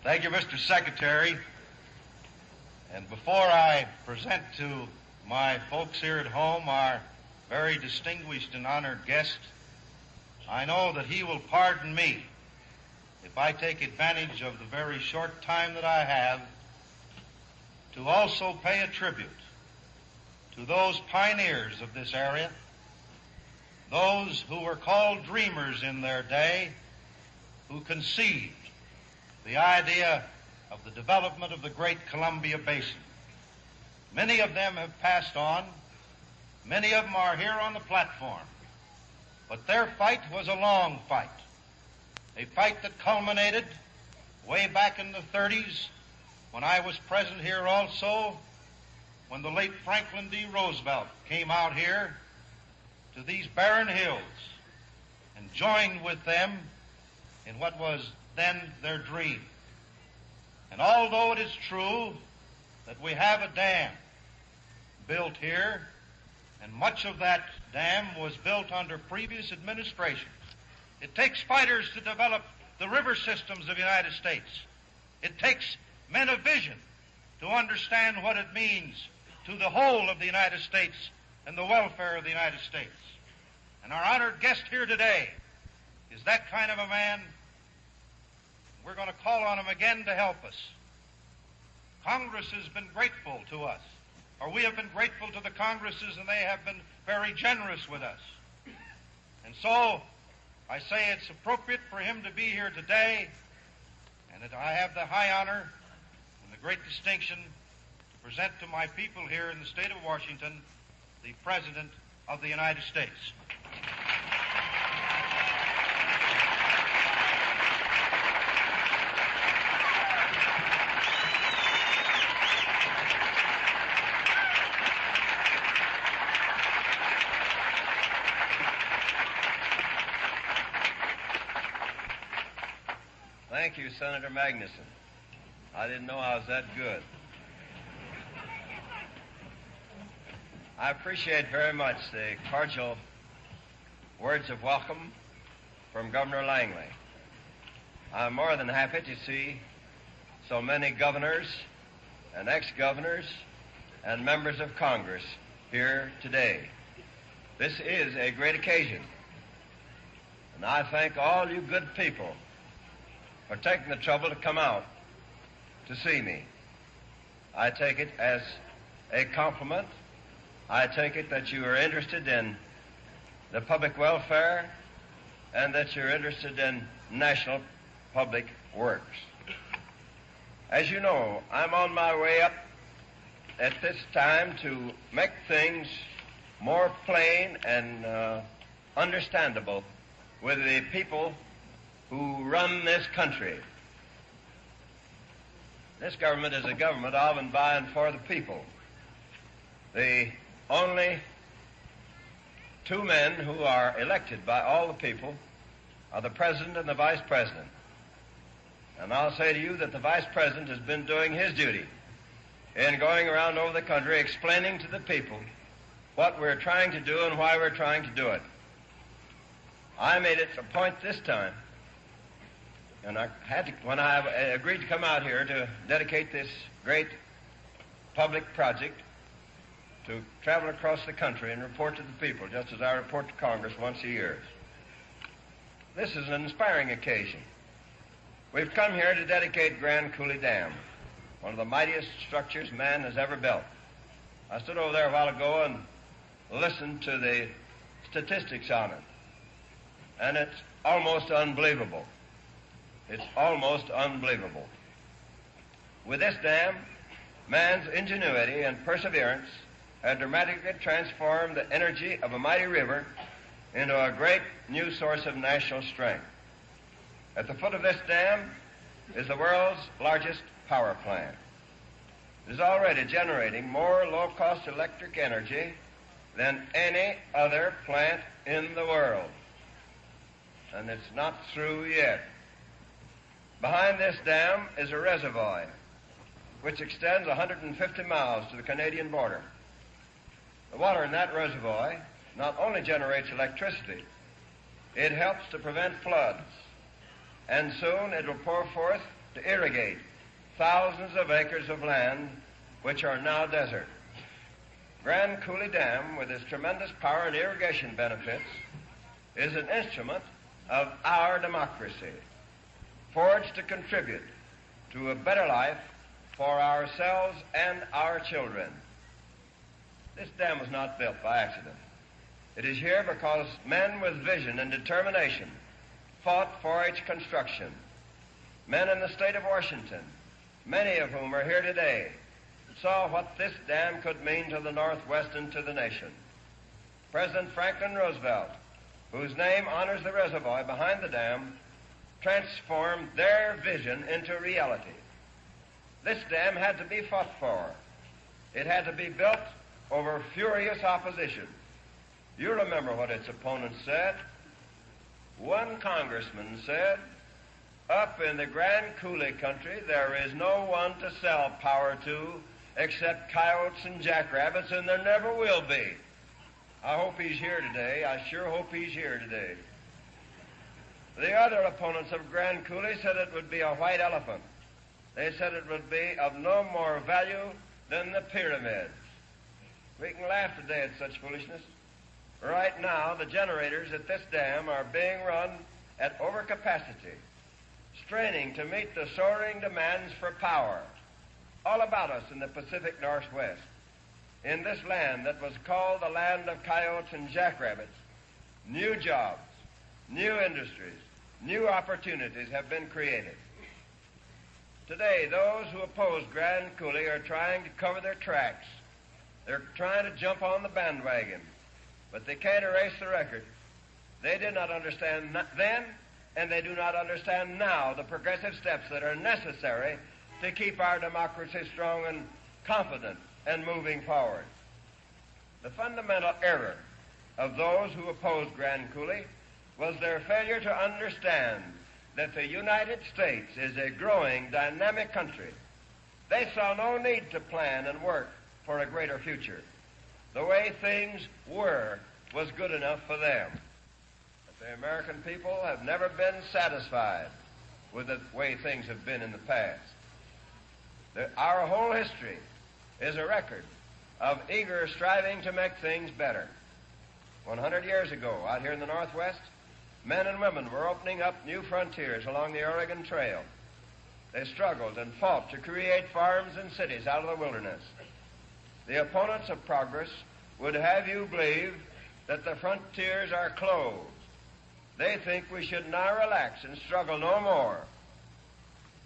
Thank you, Mr. Secretary. And before I present to my folks here at home our very distinguished and honored guest, I know that he will pardon me if I take advantage of the very short time that I have to also pay a tribute to those pioneers of this area, those who were called dreamers in their day, who conceived the idea of the development of the great Columbia Basin. Many of them have passed on. Many of them are here on the platform. But their fight was a long fight, a fight that culminated way back in the 30s when I was present here also, when the late Franklin D. Roosevelt came out here to these barren hills and joined with them in what was then their dream. And although it is true that we have a dam built here, and much of that dam was built under previous administrations, it takes fighters to develop the river systems of the United States. It takes men of vision to understand what it means to the whole of the United States and the welfare of the United States. And our honored guest here today is that kind of a man. We're going to call on him again to help us. Congress has been grateful to us, or we have been grateful to the Congresses, and they have been very generous with us. And so I say it's appropriate for him to be here today, and that I have the high honor and the great distinction to present to my people here in the state of Washington the President of the United States. Thank you, Senator Magnuson. I didn't know I was that good. I appreciate very much the cordial words of welcome from Governor Langley. I'm more than happy to see so many governors and ex-governors and members of Congress here today. This is a great occasion, and I thank all you good people for taking the trouble to come out to see me. I take it as a compliment. I take it that you are interested in the public welfare and that you're interested in national public works. As you know, I'm on my way up at this time to make things more plain and understandable with the people who run this country. This government is a government of and by and for the people. The only two men who are elected by all the people are the President and the Vice President. And I'll say to you that the Vice President has been doing his duty in going around over the country explaining to the people what we're trying to do and why we're trying to do it. I made it a point this time, and I had to, when I agreed to come out here to dedicate this great public project, to travel across the country and report to the people, just as I report to Congress once a year. This is an inspiring occasion. We've come here to dedicate Grand Coulee Dam, one of the mightiest structures man has ever built. I stood over there a while ago and listened to the statistics on it, and it's almost unbelievable. It's almost unbelievable. With this dam, man's ingenuity and perseverance had dramatically transformed the energy of a mighty river into a great new source of national strength. At the foot of this dam is the world's largest power plant. It is already generating more low-cost electric energy than any other plant in the world. And it's not through yet. Behind this dam is a reservoir which extends 150 miles to the Canadian border. The water in that reservoir not only generates electricity, it helps to prevent floods, and soon it will pour forth to irrigate thousands of acres of land which are now desert. Grand Coulee Dam, with its tremendous power and irrigation benefits, is an instrument of our democracy, forged to contribute to a better life for ourselves and our children. This dam was not built by accident. It is here because men with vision and determination fought for its construction. Men in the state of Washington, many of whom are here today, saw what this dam could mean to the Northwest and to the nation. President Franklin Roosevelt, whose name honors the reservoir behind the dam, transformed their vision into reality. This dam had to be fought for. It had to be built over furious opposition. You remember what its opponents said. One congressman said, "Up in the Grand Coulee country, there is no one to sell power to except coyotes and jackrabbits, and there never will be." I hope he's here today. I sure hope he's here today. The other opponents of Grand Coulee said it would be a white elephant. They said it would be of no more value than the pyramids. We can laugh today at such foolishness. Right now, the generators at this dam are being run at overcapacity, straining to meet the soaring demands for power all about us in the Pacific Northwest. In this land that was called the land of coyotes and jackrabbits, new jobs, new industries, new opportunities have been created. Today, those who oppose Grand Coulee are trying to cover their tracks. They're trying to jump on the bandwagon, but they can't erase the record. They did not understand then, and they do not understand now the progressive steps that are necessary to keep our democracy strong and confident and moving forward. The fundamental error of those who opposed Grand Coulee was their failure to understand that the United States is a growing, dynamic country. They saw no need to plan and work for a greater future. The way things were was good enough for them. But the American people have never been satisfied with the way things have been in the past. Our whole history is a record of eager striving to make things better. 100 years ago, out here in the Northwest, men and women were opening up new frontiers along the Oregon Trail. They struggled and fought to create farms and cities out of the wilderness. The opponents of progress would have you believe that the frontiers are closed. They think we should now relax and struggle no more.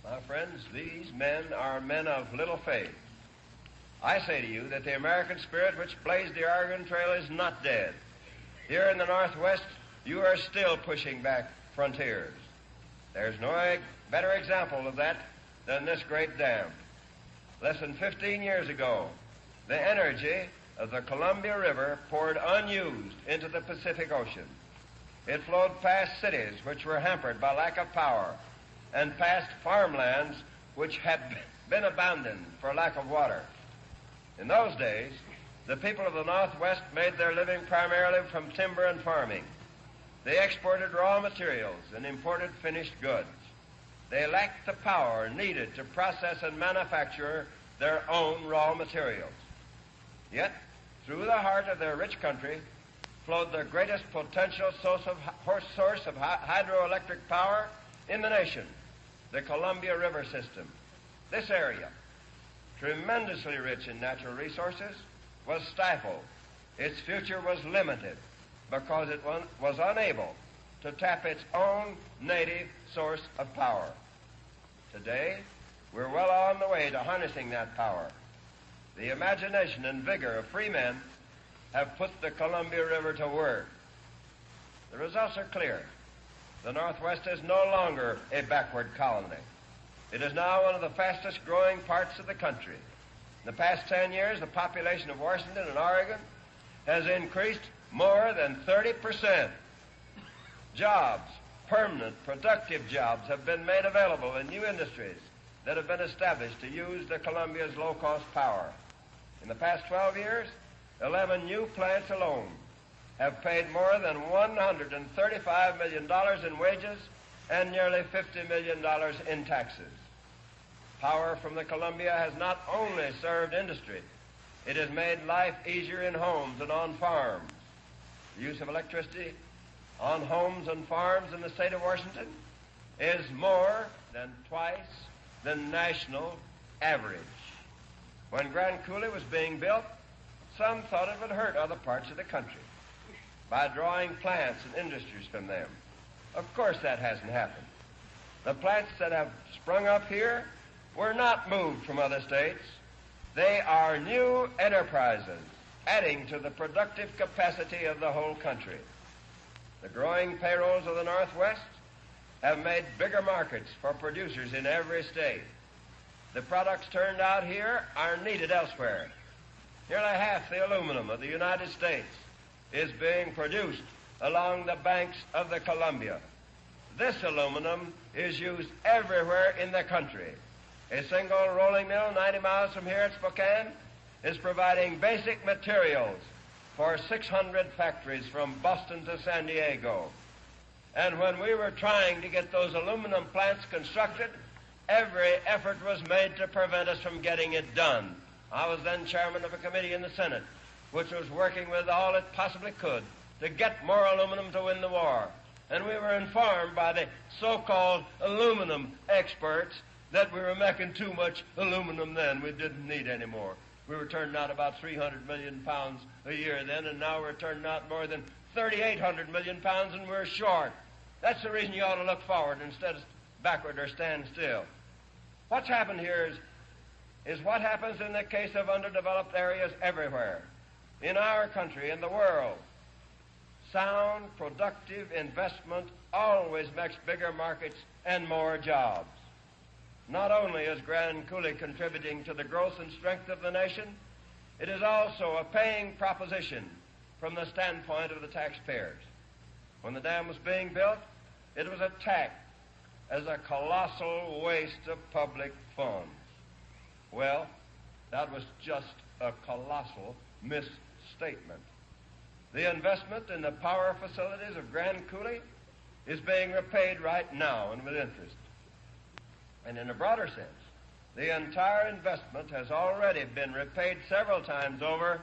My friends, these men are men of little faith. I say to you that the American spirit which blazed the Oregon Trail is not dead. Here in the Northwest, you are still pushing back frontiers. There's no better example of that than this great dam. Less than 15 years ago, the energy of the Columbia River poured unused into the Pacific Ocean. It flowed past cities which were hampered by lack of power and past farmlands which had been abandoned for lack of water. In those days, the people of the Northwest made their living primarily from timber and farming. They exported raw materials and imported finished goods. They lacked the power needed to process and manufacture their own raw materials. Yet, through the heart of their rich country flowed the greatest potential source of hydroelectric power in the nation, the Columbia River system. This area, tremendously rich in natural resources, was stifled. Its future was limited because it was unable to tap its own native source of power. Today, we're well on the way to harnessing that power. The imagination and vigor of free men have put the Columbia River to work. The results are clear. The Northwest is no longer a backward colony. It is now one of the fastest growing parts of the country. In the past 10 years, the population of Washington and Oregon has increased more than 30%. Jobs, permanent, productive jobs, have been made available in new industries that have been established to use the Columbia's low-cost power. In the past 12 years, 11 new plants alone have paid more than $135 million in wages and nearly $50 million in taxes. Power from the Columbia has not only served industry, it has made life easier in homes and on farms. The use of electricity on homes and farms in the state of Washington is more than twice the national average. When Grand Coulee was being built, some thought it would hurt other parts of the country by drawing plants and industries from them. Of course, that hasn't happened. The plants that have sprung up here were not moved from other states. They are new enterprises, adding to the productive capacity of the whole country. The growing payrolls of the Northwest have made bigger markets for producers in every state. The products turned out here are needed elsewhere. Nearly half the aluminum of the United States is being produced along the banks of the Columbia. This aluminum is used everywhere in the country. A single rolling mill 90 miles from here at Spokane is providing basic materials for 600 factories from Boston to San Diego. And when we were trying to get those aluminum plants constructed, every effort was made to prevent us from getting it done. I was then chairman of a committee in the Senate, which was working with all it possibly could to get more aluminum to win the war. And we were informed by the so-called aluminum experts that we were making too much aluminum then. We didn't need any more. We were turning out about 300 million pounds a year then, and now we're turning out more than 3,800 million pounds, and we're short. That's the reason you ought to look forward instead of backward or stand still. What's happened here is what happens in the case of underdeveloped areas everywhere, in our country, in the world. Sound, productive investment always makes bigger markets and more jobs. Not only is Grand Coulee contributing to the growth and strength of the nation, it is also a paying proposition from the standpoint of the taxpayers. When the dam was being built, it was attacked as a colossal waste of public funds. Well, that was just a colossal misstatement. The investment in the power facilities of Grand Coulee is being repaid right now and with interest. And in a broader sense, the entire investment has already been repaid several times over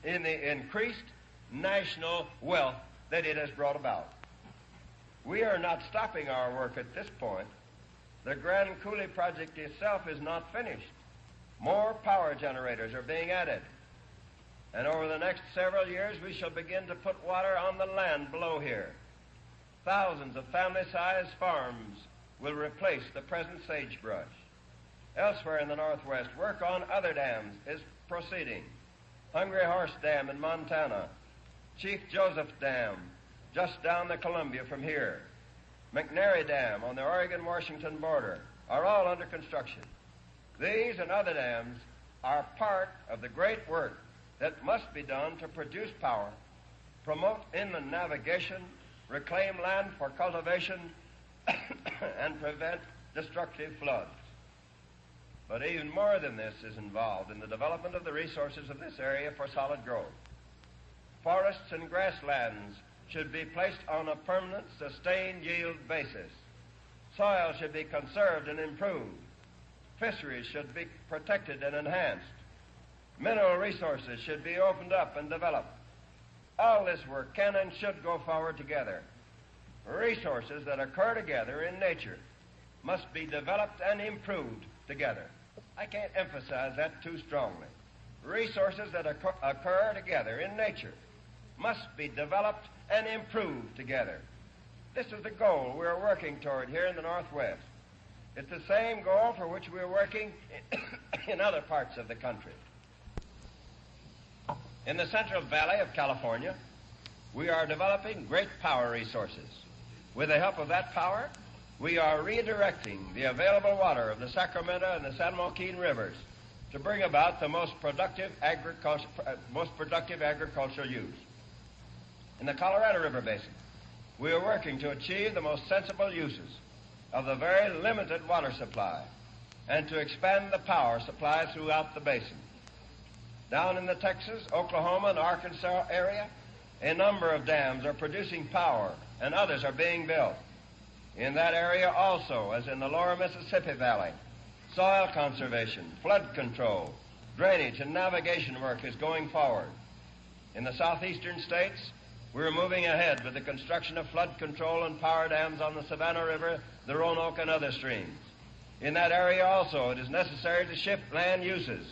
in the increased national wealth that it has brought about. We are not stopping our work at this point. The Grand Coulee project itself is not finished. More power generators are being added. And over the next several years, we shall begin to put water on the land below here. Thousands of family-sized farms will replace the present sagebrush. Elsewhere in the Northwest, work on other dams is proceeding. Hungry Horse Dam in Montana, Chief Joseph Dam just down the Columbia from here, McNary Dam on the Oregon-Washington border are all under construction. These and other dams are part of the great work that must be done to produce power, promote inland navigation, reclaim land for cultivation, and prevent destructive floods. But even more than this is involved in the development of the resources of this area for solid growth. Forests and grasslands should be placed on a permanent, sustained yield basis. Soil should be conserved and improved. Fisheries should be protected and enhanced. Mineral resources should be opened up and developed. All this work can and should go forward together. Resources that occur together in nature must be developed and improved together. I can't emphasize that too strongly. Resources that occur together in nature must be developed and improved together. This is the goal we're working toward here in the Northwest. It's the same goal for which we're working in other parts of the country. In the Central Valley of California, we are developing great power resources. With the help of that power, we are redirecting the available water of the Sacramento and the San Joaquin rivers to bring about the most productive agricultural use. In the Colorado River Basin, we are working to achieve the most sensible uses of the very limited water supply and to expand the power supply throughout the basin. Down in the Texas, Oklahoma, and Arkansas area, a number of dams are producing power and others are being built. In that area also, as in the lower Mississippi Valley, soil conservation, flood control, drainage, and navigation work is going forward. In the southeastern states, we're moving ahead with the construction of flood control and power dams on the Savannah River, the Roanoke, and other streams. In that area also, it is necessary to shift land uses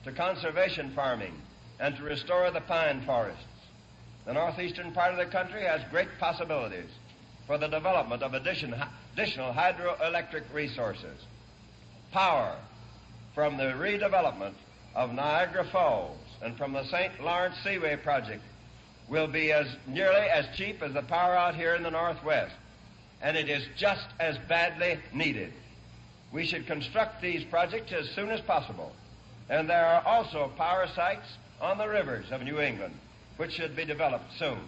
to conservation farming and to restore the pine forests. The northeastern part of the country has great possibilities for the development of additional hydroelectric resources. Power from the redevelopment of Niagara Falls and from the St. Lawrence Seaway project will be as nearly as cheap as the power out here in the Northwest, and it is just as badly needed. We should construct these projects as soon as possible, and there are also power sites on the rivers of New England which should be developed soon.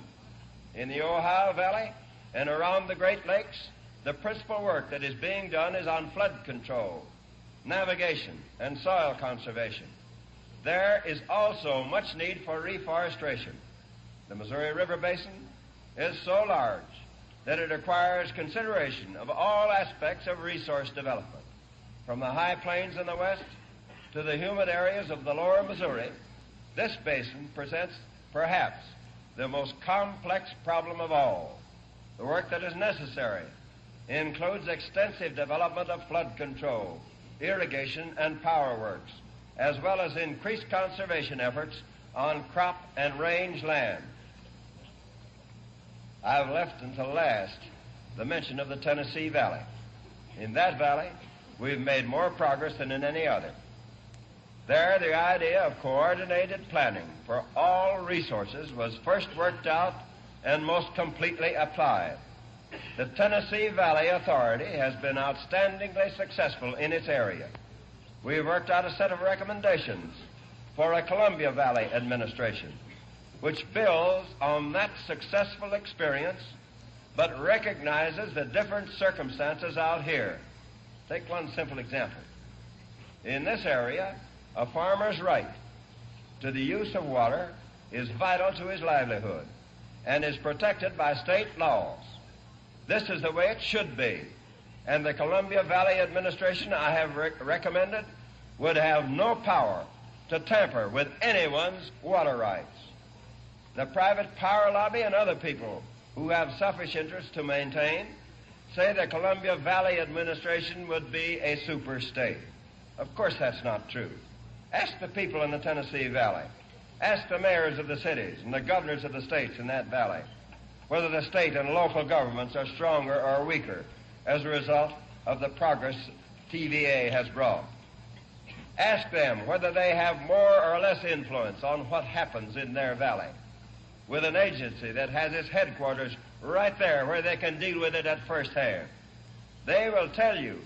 In the Ohio Valley and around the Great Lakes, the principal work that is being done is on flood control, navigation, and soil conservation. There is also much need for reforestation. The Missouri River Basin is so large that it requires consideration of all aspects of resource development. From the high plains in the west to the humid areas of the lower Missouri, this basin presents perhaps the most complex problem of all. The work that is necessary includes extensive development of flood control, irrigation, and power works, as well as increased conservation efforts on crop and range land. I've left until last the mention of the Tennessee Valley. In that valley, we've made more progress than in any other. There, the idea of coordinated planning for all resources was first worked out and most completely applied. The Tennessee Valley Authority has been outstandingly successful in its area. We've worked out a set of recommendations for a Columbia Valley administration, which builds on that successful experience, but recognizes the different circumstances out here. Take one simple example. In this area, a farmer's right to the use of water is vital to his livelihood and is protected by state laws. This is the way it should be, and the Columbia Valley administration I have recommended would have no power to tamper with anyone's water rights. The private power lobby and other people who have selfish interests to maintain say the Columbia Valley administration would be a super state. Of course that's not true. Ask the people in the Tennessee Valley. Ask the mayors of the cities and the governors of the states in that valley whether the state and local governments are stronger or weaker as a result of the progress TVA has brought. Ask them whether they have more or less influence on what happens in their valley, with an agency that has its headquarters right there where they can deal with it at first hand. They will tell you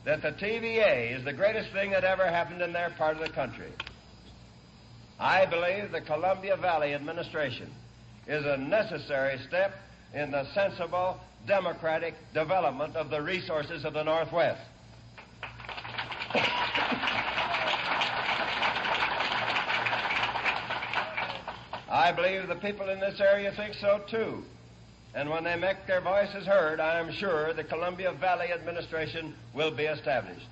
that the TVA is the greatest thing that ever happened in their part of the country. I believe the Columbia Valley administration is a necessary step in the sensible, democratic development of the resources of the Northwest. I believe the people in this area think so too. And when they make their voices heard, I am sure the Columbia Valley administration will be established.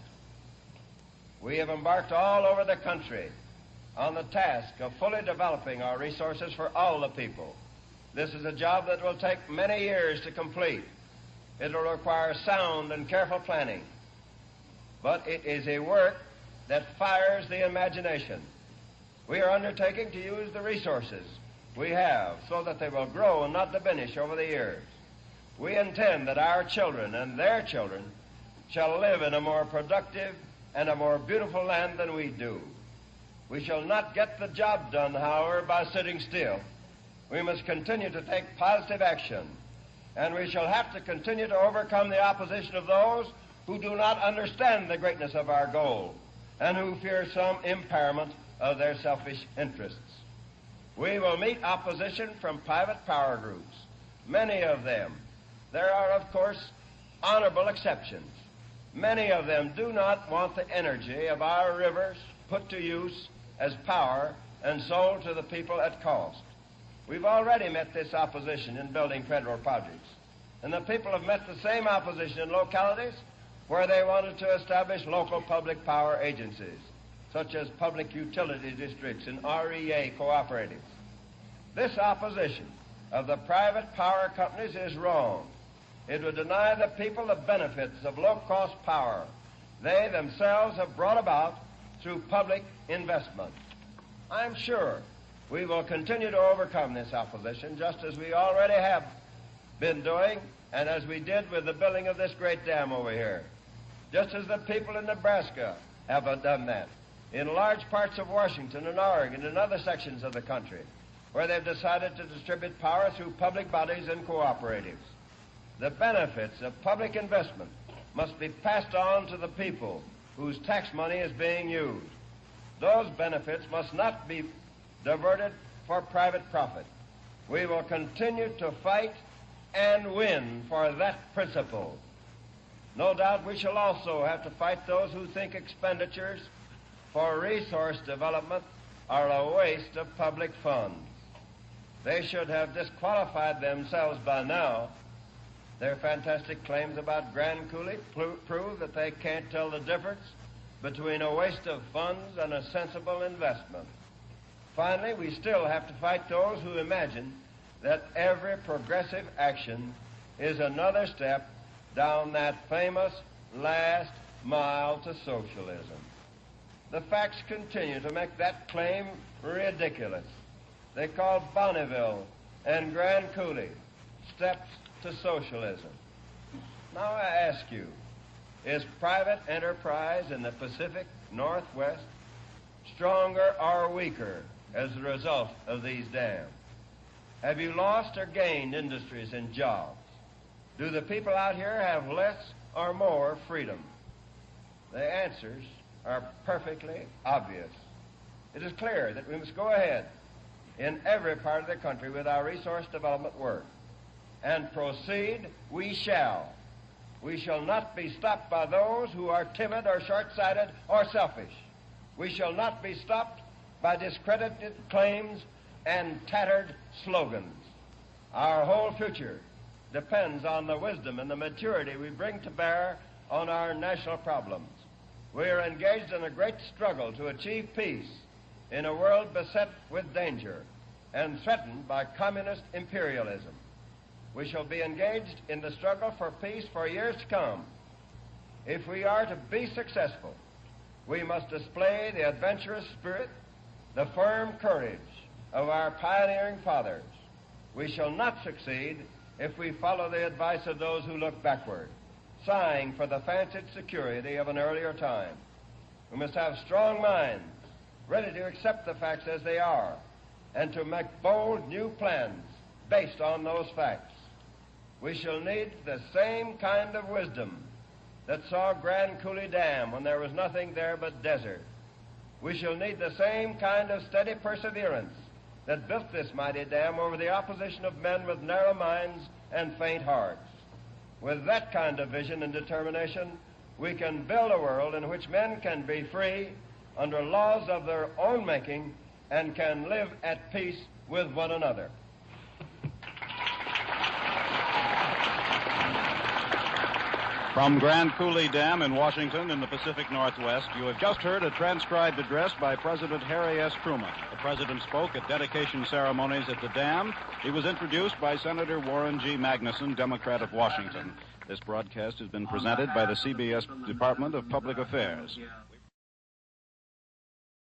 We have embarked all over the country on the task of fully developing our resources for all the people. This is a job that will take many years to complete. It will require sound and careful planning. But it is a work that fires the imagination. We are undertaking to use the resources we have so that they will grow and not diminish over the years. We intend that our children and their children shall live in a more productive and a more beautiful land than we do. We shall not get the job done, however, by sitting still. We must continue to take positive action, and we shall have to continue to overcome the opposition of those who do not understand the greatness of our goal and who fear some impairment of their selfish interests. We will meet opposition from private power groups, many of them. There are, of course, honorable exceptions. Many of them do not want the energy of our rivers put to use as power and sold to the people at cost. We've already met this opposition in building federal projects, and the people have met the same opposition in localities where they wanted to establish local public power agencies, such as public utility districts and REA cooperatives. This opposition of the private power companies is wrong. It would deny the people the benefits of low-cost power they themselves have brought about through public investment. I'm sure we will continue to overcome this opposition, just as we already have been doing, and as we did with the building of this great dam over here. Just as the people in Nebraska have done that, in large parts of Washington and Oregon and other sections of the country, where they've decided to distribute power through public bodies and cooperatives. The benefits of public investment must be passed on to the people whose tax money is being used. Those benefits must not be diverted for private profit. We will continue to fight and win for that principle. No doubt we shall also have to fight those who think expenditures for resource development are a waste of public funds. They should have disqualified themselves by now. Their fantastic claims about Grand Coulee prove that they can't tell the difference between a waste of funds and a sensible investment. Finally, we still have to fight those who imagine that every progressive action is another step down that famous last mile to socialism. The facts continue to make that claim ridiculous. They call Bonneville and Grand Coulee steps to socialism. Now I ask you, is private enterprise in the Pacific Northwest stronger or weaker as a result of these dams? Have you lost or gained industries and jobs? Do the people out here have less or more freedom? The answers are perfectly obvious. It is clear that we must go ahead in every part of the country with our resource development work. And proceed we shall. We shall not be stopped by those who are timid or short-sighted or selfish. We shall not be stopped by discredited claims and tattered slogans. Our whole future depends on the wisdom and the maturity we bring to bear on our national problems. We are engaged in a great struggle to achieve peace in a world beset with danger and threatened by communist imperialism. We shall be engaged in the struggle for peace for years to come. If we are to be successful, we must display the adventurous spirit, the firm courage of our pioneering fathers. We shall not succeed if we follow the advice of those who look backward, sighing for the fancied security of an earlier time. We must have strong minds, ready to accept the facts as they are, and to make bold new plans based on those facts. We shall need the same kind of wisdom that saw Grand Coulee Dam when there was nothing there but desert. We shall need the same kind of steady perseverance that built this mighty dam over the opposition of men with narrow minds and faint hearts. With that kind of vision and determination, we can build a world in which men can be free under laws of their own making and can live at peace with one another. From Grand Coulee Dam in Washington in the Pacific Northwest, you have just heard a transcribed address by President Harry S. Truman. The President spoke at dedication ceremonies at the dam. He was introduced by Senator Warren G. Magnuson, Democrat of Washington. This broadcast has been presented by the CBS Department of Public Affairs.